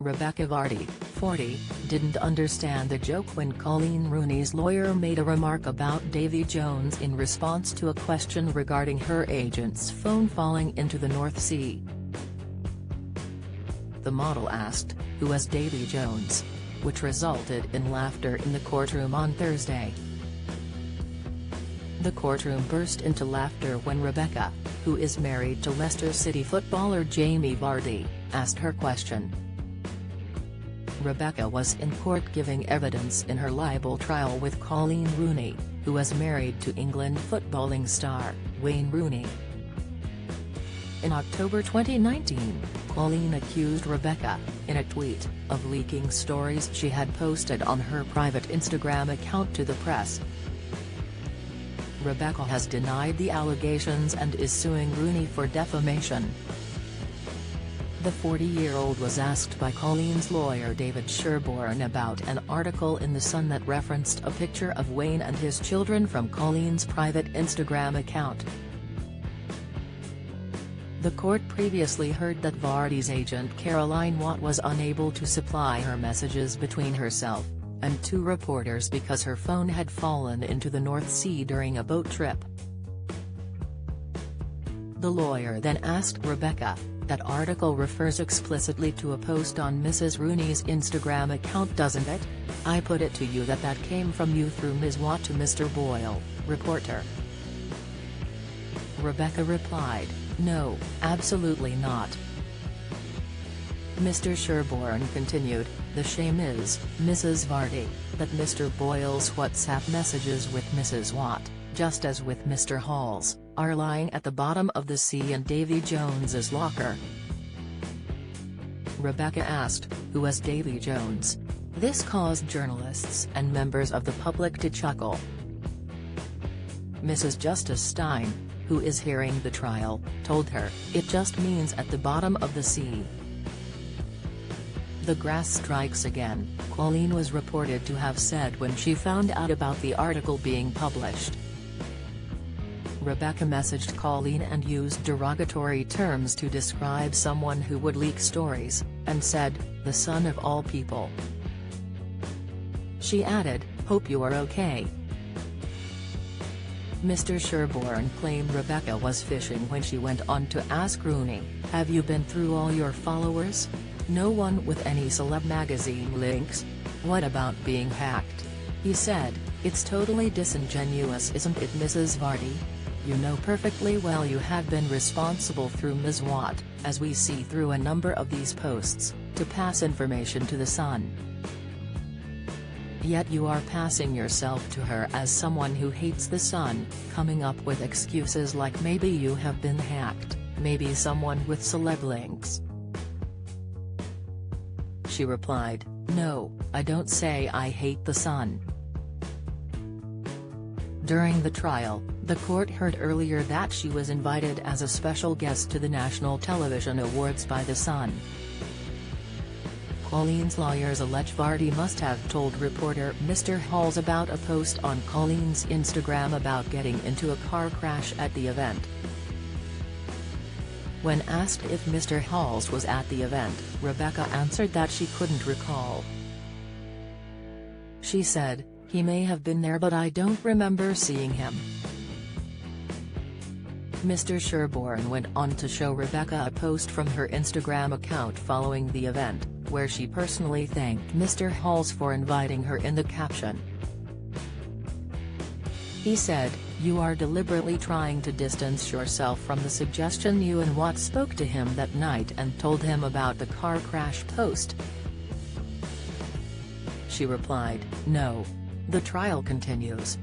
Rebekah Vardy, 40, didn't understand the joke when Coleen Rooney's lawyer made a remark about Davy Jones in response to a question regarding her agent's phone falling into the North Sea. The model asked, "Who is Davy Jones?" which resulted in laughter in the courtroom on Thursday. The courtroom burst into laughter when Rebekah, who is married to Leicester City footballer Davy Vardy, asked her question. Rebekah was in court giving evidence in her libel trial with Coleen Rooney, who is married to England footballing star, Wayne Rooney. In October 2019, Coleen accused Rebekah, in a tweet, of leaking stories she had posted on her private Instagram account to the press. Rebekah has denied the allegations and is suing Rooney for defamation. The 40-year-old was asked by Coleen's lawyer David Sherborne about an article in The Sun that referenced a picture of Wayne and his children from Coleen's private Instagram account. The court previously heard that Vardy's agent Caroline Watt was unable to supply her messages between herself and two reporters because her phone had fallen into the North Sea during a boat trip. The lawyer then asked Rebekah, "That article refers explicitly to a post on Mrs. Rooney's Instagram account, doesn't it? I put it to you that that came from you through Ms. Watt to Mr. Boyle, reporter." Rebekah replied, "No, absolutely not." Mr. Sherborne continued, "The shame is, Mrs. Vardy, that Mr. Boyle's WhatsApp messages with Mrs. Watt, just as with Mr. Hall's, are lying at the bottom of the sea in Davy Jones's locker." Rebekah asked, "Who is Davy Jones?" This caused journalists and members of the public to chuckle. Mrs. Justice Stein, who is hearing the trial, told her, "It just means at the bottom of the sea." "The grass strikes again," Coleen was reported to have said when she found out about the article being published. Rebekah messaged Coleen and used derogatory terms to describe someone who would leak stories, and said, "the son of all people." She added, "Hope you are okay." Mr. Sherborne claimed Rebekah was fishing when she went on to ask Rooney, "Have you been through all your followers? No one with any celeb magazine links? What about being hacked?" He said, "It's totally disingenuous, isn't it, Mrs. Vardy? You know perfectly well you have been responsible through Ms. Watt, as we see through a number of these posts, to pass information to the Sun. Yet you are passing yourself to her as someone who hates the Sun, coming up with excuses like maybe you have been hacked, maybe someone with celeb links." She replied, "No, I don't say I hate the Sun." During the trial, the court heard earlier that she was invited as a special guest to the National Television Awards by The Sun. Coleen's lawyers allege Vardy must have told reporter Mr. Halls about a post on Coleen's Instagram about getting into a car crash at the event. When asked if Mr. Halls was at the event, Rebekah answered that she couldn't recall. She said, "He may have been there but I don't remember seeing him." Mr. Sherborne went on to show Rebekah a post from her Instagram account following the event, where she personally thanked Mr. Halls for inviting her in the caption. He said, "You are deliberately trying to distance yourself from the suggestion you and Watt spoke to him that night and told him about the car crash post." She replied, "No. The trial continues."